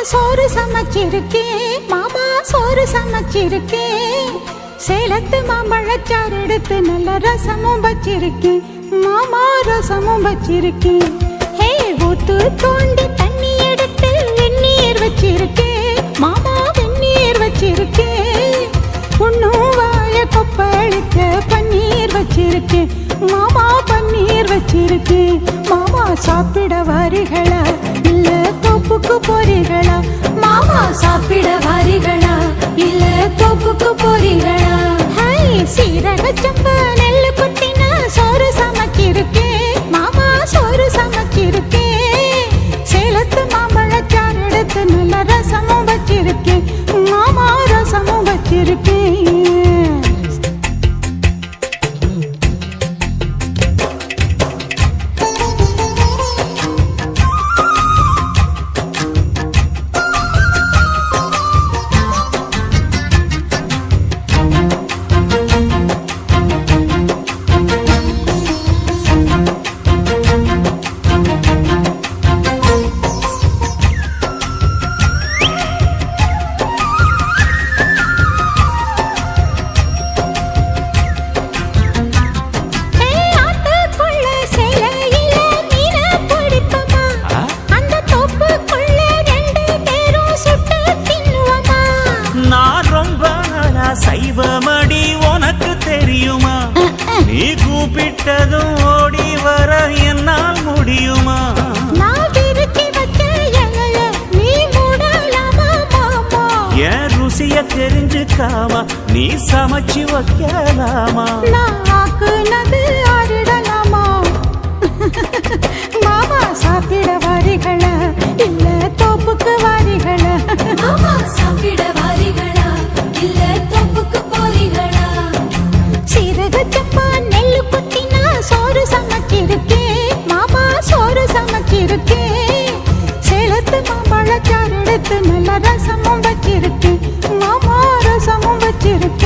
சோறு சமைச்சிருக்கேன் மாமா சோறு சமைச்சிருக்கேன் சேலத்து மாம்பழச்சாறு எடுத்து நல்ல ரசமும் வச்சிருக்கேன் மாமா ரசமும் வச்சிருக்கேன் ஹே ஊத்து தோண்டி தண்ணி எடுத்து வெந்நீர் வச்சிருக்கேன் மாமா வெந்நீர் வச்சிருக்கேன் பொண்ணும் வாய கொப்பளிக்க பன்னீர் வச்சிருக்கேன் மாமா பன்னீர் வச்சிருக்கேன் மாமா சாப்பிட வாரிகளா இல்ல தோப்புக்கு போறீங்களா மாமா சாப்பிட வாரிகளா இல்ல தோப்புக்கு போறீங்களா ஹாய் சீரக சம்பா நெல்லு குத்தினா சோறு சமைச்சிருக்கேன் மாமா சோறு சமைச்சிருக்கேன் சேலத்து மாம்பழச்சாறு எடுத்து நல்ல ரசமும் வச்சிருக்கேன் மாமா ரசமும் வச்சிருக்கேன் சைவமடி உனக்கு தெரியுமா நீ கூப்பிட்டதும் ஓடி வர என்னால் முடியுமா என் ருசிய தெரிஞ்சுக்காமா நீ சமைச்சு வைக்கலாமா மாமா சாப்பிட வாரிகளா இல்ல தோப்புக்கு வாரிகளா சாப்பிட வாரிகளா இல்ல தோப்புக்கு போறீங்களா சீரக சம்பா நெல்லு குத்தினா சோறு சமைச்சிருக்கேன் மாமா சோறு சமைச்சிருக்கேன் சேலத்து மாம்பழச்சாறு எடுத்து நல்ல ரசமும் வச்சிருக்கேன் மாமா ரசமும் வச்சிருக்கேன்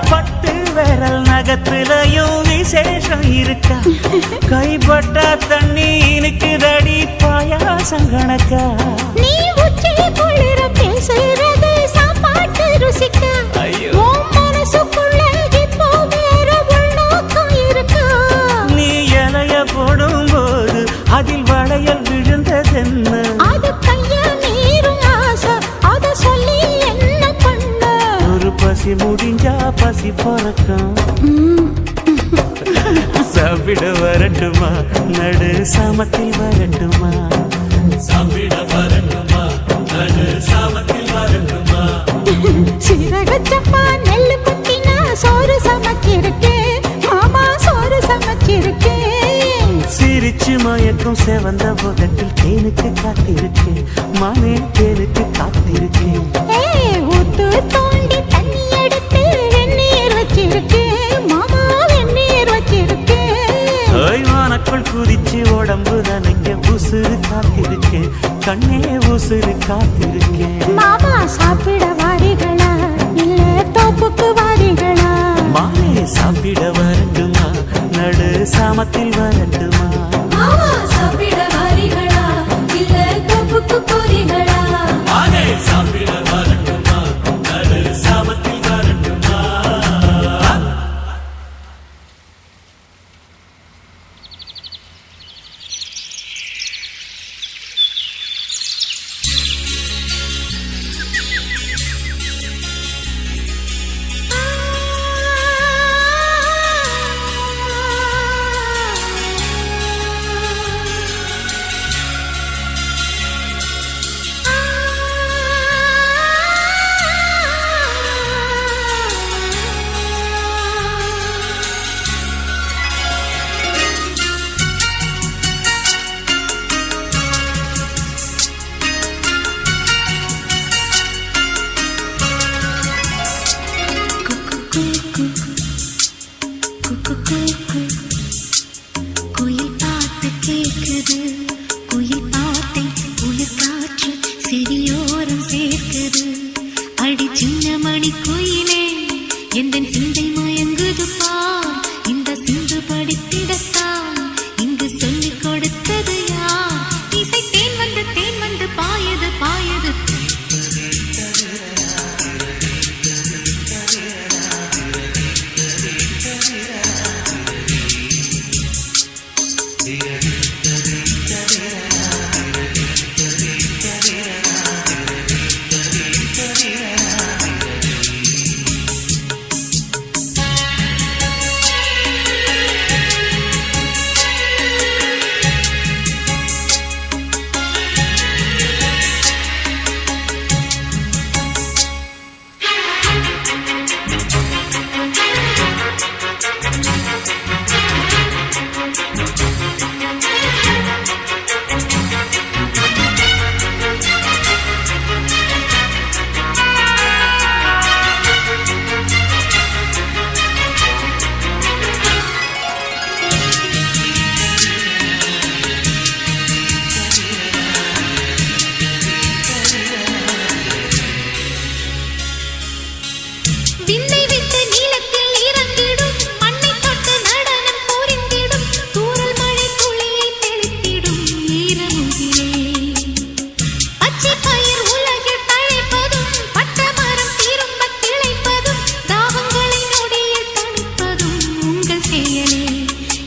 பட்டு விரல் நகத்திலையும் விசேஷம் இருக்கா கைப்பட்ட தண்ணி இனுக்குதடி பாயாசம் கணக்கா நீ உச்சி குளிர பேசுறது சாப்பாட்டு ருசிக்க உன் மனசுக்குள்ள இப்போ வேற உள்நோக்கம் இருக்கா நீ இலைய போடும்போது அதில் வளையல் விழுந்ததென்ன அது கைய மீறும் ஆசை அத சொல்லி என்ன பண்ண ஒரு பசி முடிஞ்சா பசி பறக்கும் சாப்பிட வரட்டுமா நடு சாமத்தில் வரட்டுமா சாப்பிட வரட்டுமா நடு சாமத்தில் வரட்டுமா சீரக சம்பா நெல்லு குத்தினா சோறு சமைச்சிருக்கேன் மாமா சோறு சமைச்சிருக்கேன் சிரிச்சு மயக்கும் செவந்த உதட்டில் தேனுக்கு காத்திருக்கேன் மானே தேனுக்கு காத்திருக்கேன் ஊத்து தோண்டி தண்ணி எடுத்து வெந்நீர் வச்சிருக்கேன் மாமா வெந்நீர் வச்சிருக்கேன் ஓய்வானக்குள் குதிச்சு உடம்பு நனைக்க உசுறு காத்திருக்கேன் கண்ணே உசுறு காத்திருக்கேன் மாமா சாப்பிட வாரிகளா இல்ல தோப்புக்கு வாரிகளா மானே சாப்பிட வரட்டுமா நடு சாமத்தில் வரட்டுமா சாப்பிட வாரிகளா இல்ல தோப்புக்கு போறீங்களா மானே சாப்பிட வரட்டுமா நடு சாமத்தில் வரட்டுமா மணி குயிலே எந்தன் சிந்தை மயங்குது பார் இந்த சிந்து படித்திடத்தான் இங்கு சொல்லிக் கொடுத்தது யார் இசை தேன் வந்து பாயது பாயது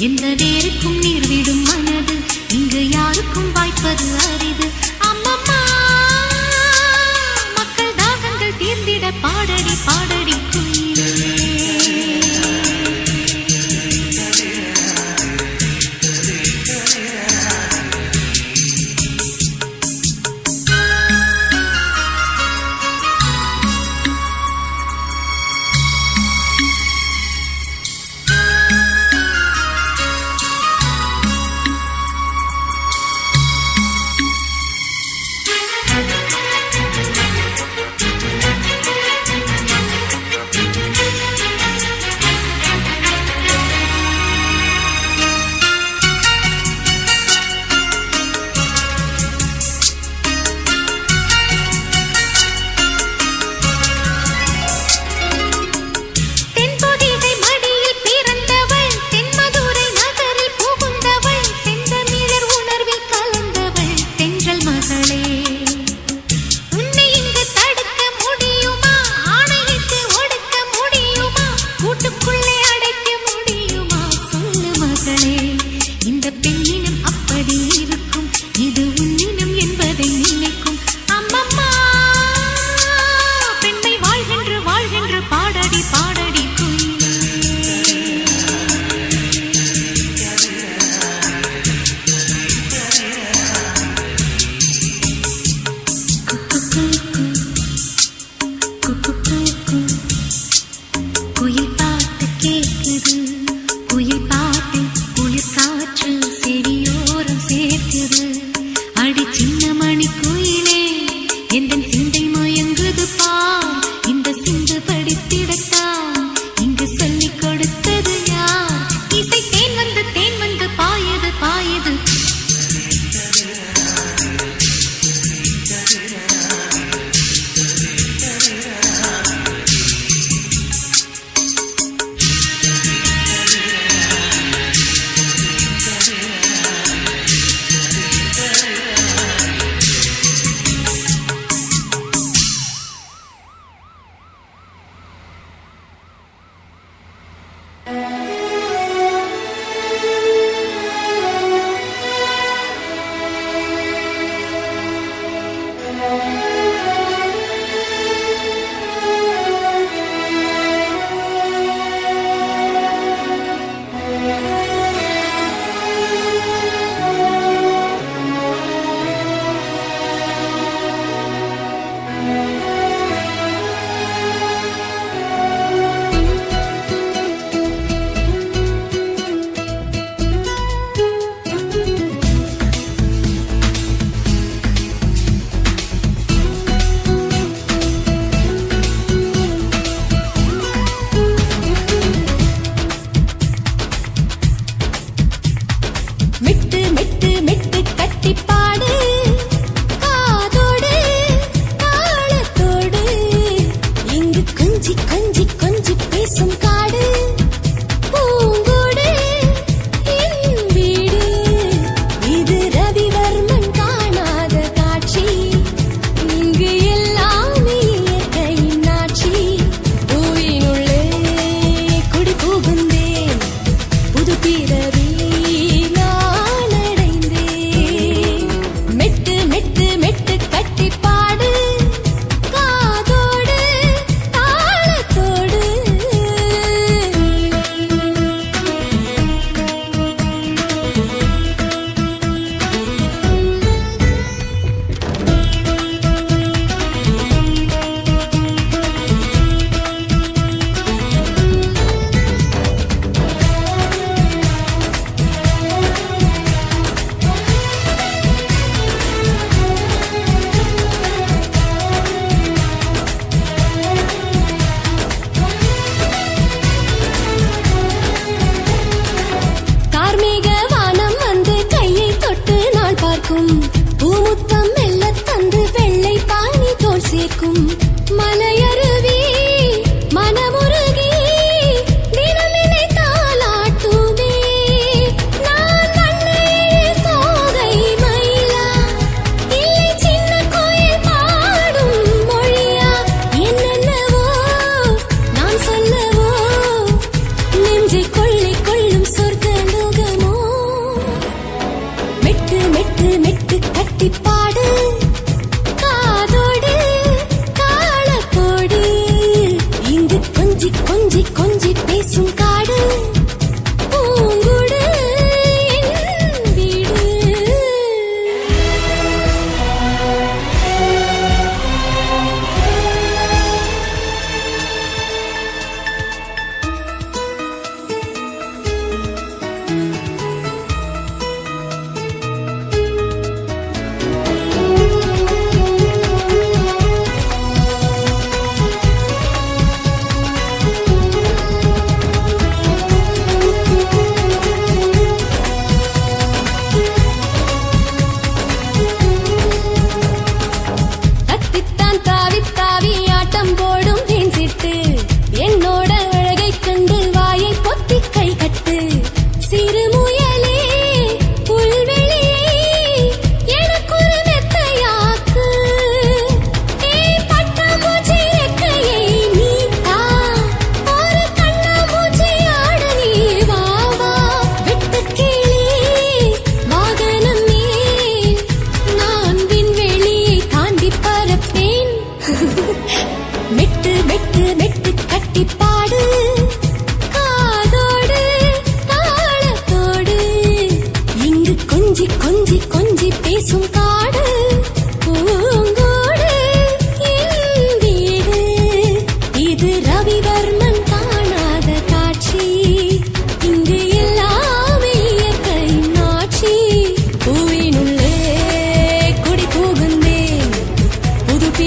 எந்த நேருக்கும் நீர் விடும் மனது இங்கு யாருக்கும் வாய்ப்பது அரிது அம்மம்மா மக்கள் தாகங்கள் தீர்ந்திட பாடடி பாடடி குயிலே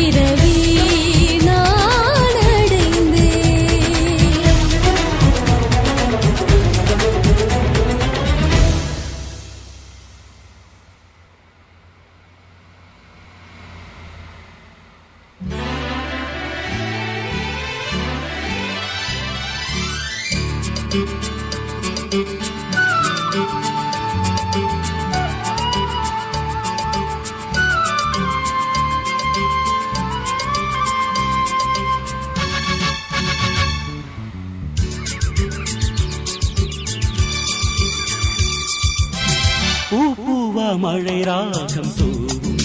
பிறவி நான் அடைந்தேன். பூவா மழை ராகம் தூவும்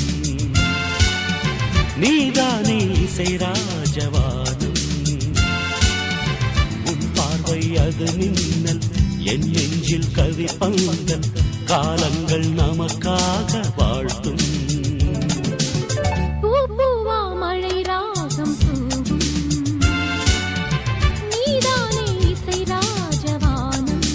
நீதானே இசை ராஜவானம் உன் பார்வை அது மின்னல் என் நெஞ்சில் கவி பங்கல் காலங்கள் நமக்காக வாழ்த்தும் பூவா மழை ராகம் தூவும் நீதானே இசை ராஜவானம்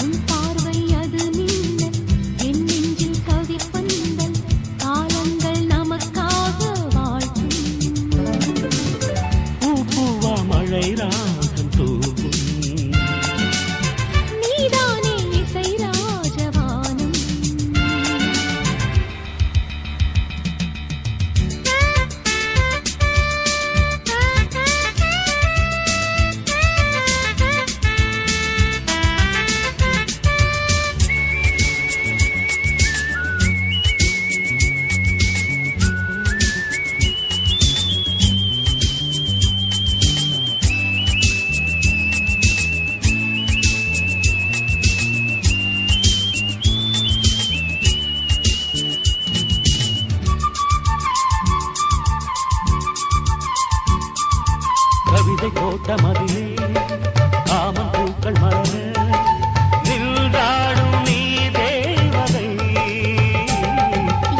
உன் பார்வை அது மின்னல் என் நெஞ்சில் கவி பந்தல் காலங்கள் நமக்காக வாழ்த்தும் பூவா மழை ராகம் தூவும் நீதானே இசை ராஜவானம். கவிதை போட்ட மதிலே காமம் பூக்கள் மலர நின்றாடும் நீ தேவதை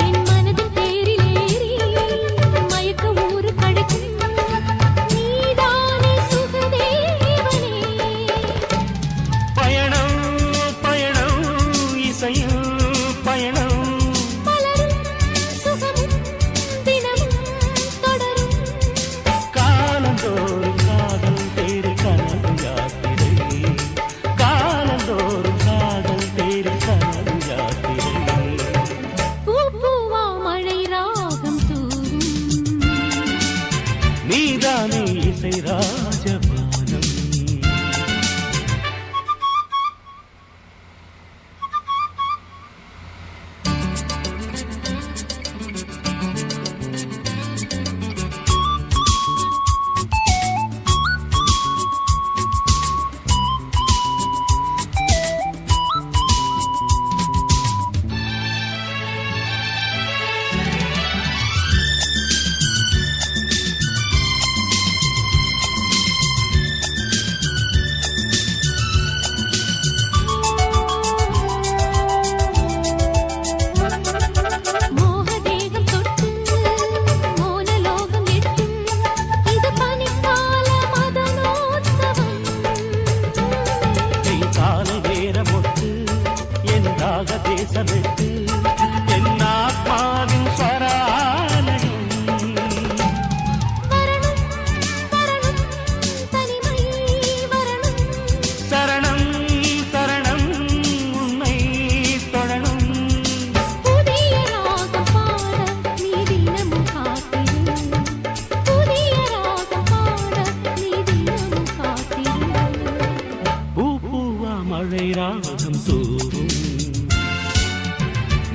என் மனதின் பேரிலேறி மயக்க ஊரு கடக்கும் நீதானே சுகதேவனே. பயணம் பயணம் இசையும் பயணம் மலரும் சுகமும் தினமும் தொடரும் காலந்தோறும் காதல் தேடி கனவு யாத்திரை காலந்தோறும் காதல் தேடி கனவு யாத்திரை பூவா மழை ராகம் தூவும் நீதானே இசை ராஜபானம் மோகதேகம் தொட்டு மோனலோகம் எட்டும் இது பனிக்கால மதனோத்சவம். நீ காலை நேரமொட்டு என் ராக தேசமெட்டு என் ஆத்மாவின் ஸ்வராலயம் வரணும் வரணும் தனிமை வரணும் சரணம் சரணம் உன்னை தொடணும் புதிய ராகம் பாட நீ தினமும் காத்திரு. புதிய ராகம் பாட நீ தினமும் காத்திரு. பூவா மழை ராகம் தூவும்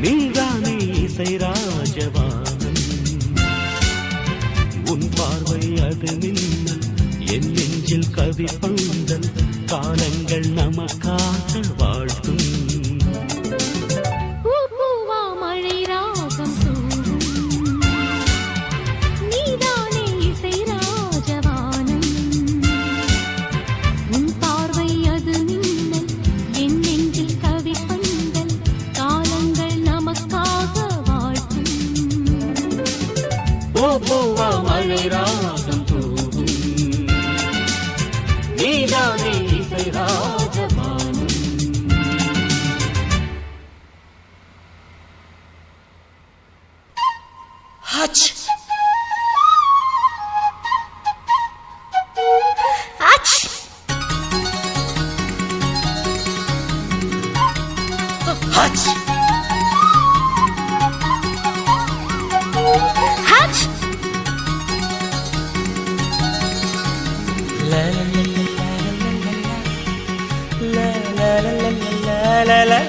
நீதானே இசை ராஜவானம் உன் பார்வை அது மின்னல் என் நெஞ்சில் கவி பந்தல் காலங்கள் நமக்காக வாழ்த்தும் பூவா மழை ராகம் தூவும் நீதானே இசை ராஜவானம் உன் பார்வை அது மின்னல் என் நெஞ்சில் கவி பந்தல் காலங்கள் நமக்காக வாழ்த்தும் பூவா மழை ராகம் தூவும் நீதானே இசை ராஜபானம் ஹச் ஹச் ஹச் ஹச் la la la la la la la la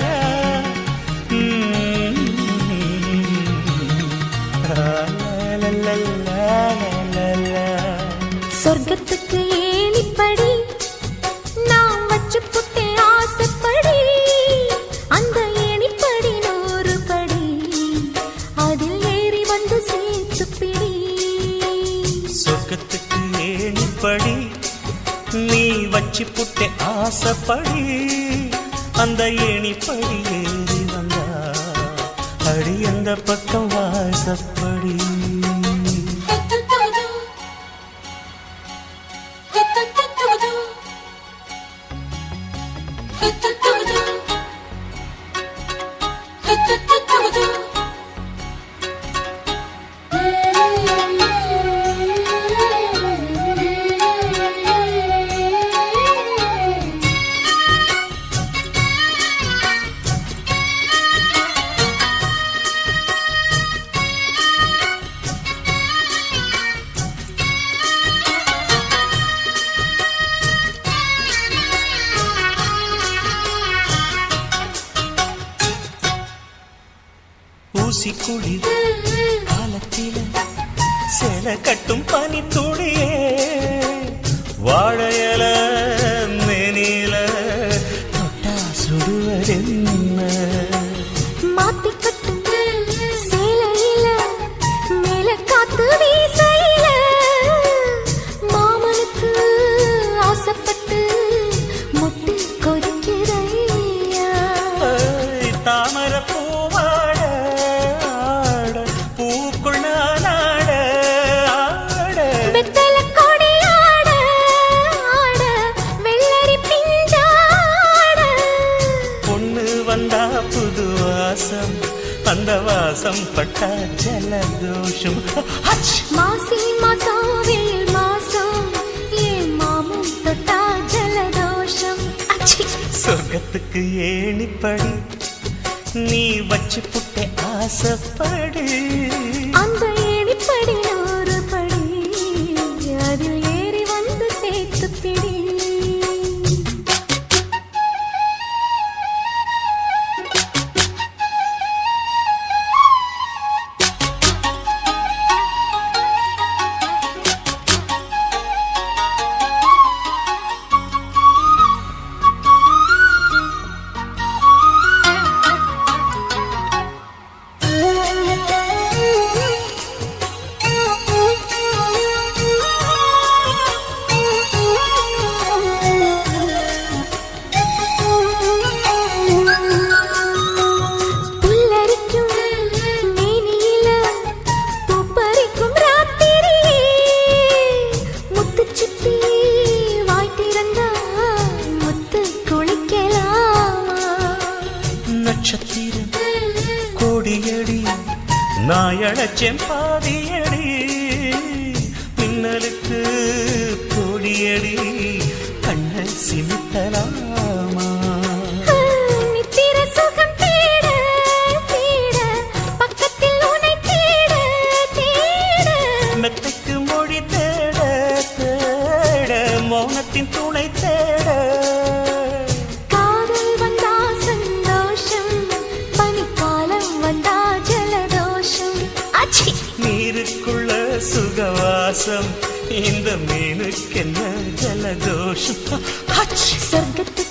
சொர்க்கத்துக்கு ஏணிப்படி நான் வச்சு புட்டே ஆசைப்படி அந்த ஏணிப்படி 100 படி அதில் ஏறி வந்து சேர்த்து பிடி சொர்க்கத்துக்கு ஏணிப்படி நீ வச்சு புட்டே ஆசைப்படி அந்த ஏணிப்படி ஏறி வந்தா அடி அந்த பக்கம் வாசப்படி ஊசி குளிர் காலத்தில சேல கட்டும் பனி துளியே வாழையல மேனில தொட்டா சுடுவதென்ன மாத்தி கட்டும் சேலையில மேல காத்து வீசையில மாமனுக்கு ஆசைப்பட்டு முட்டு கொதிக்கிறையா தாமர பூவாட பூக்குள் நானாட ஆட வெத்தல கொடி ஆட ஆட வெள்ளரி பிஞ்சாட பொண்ணு வந்தா புது வாசம் அந்த வாசம் பட்டா ஜலதோஷம் ஹச்! மாசி மாசம் வெயில் மாசம் ஏன் மாமன் தொட்டா ஜலதோஷம் அச்சி சொர்க்கத்துக்கு ஏணிப்படி நீ வச்சு புட்டே ஆசைப்படு அந்த ஏணிப்படி 100 படி அதில் ஏறி வந்து சேர்த்து பிடி புல்லரிக்கும் மேனியில பூப்பறிக்கும் ராத்திரியே முத்து சுத்தி வாய் திறந்தா முத்து குளிக்கலாமா நட்சத்திரம் கோடியடி நான் அழைச்சேன் பாதியடி மின்னலுக்கு கோடியடி கண்ண சிமிட்டலாமா நித்திர சுகம் தேட தேட பக்கத்தில் உன்னை தேட தேட மெத்தைக்கு மொழி தேட தேட மௌனத்தின் துணை தேட காதல் வந்தா சந்தோஷம் பனிக்காலம் வந்தா ஜலதோஷம் அச்சி நீருக்குள்ள சுகவாசம் இந்த மீனுக்கென்ன ஜலதோஷம் ஹச்! சொர்க்கத்துக்கு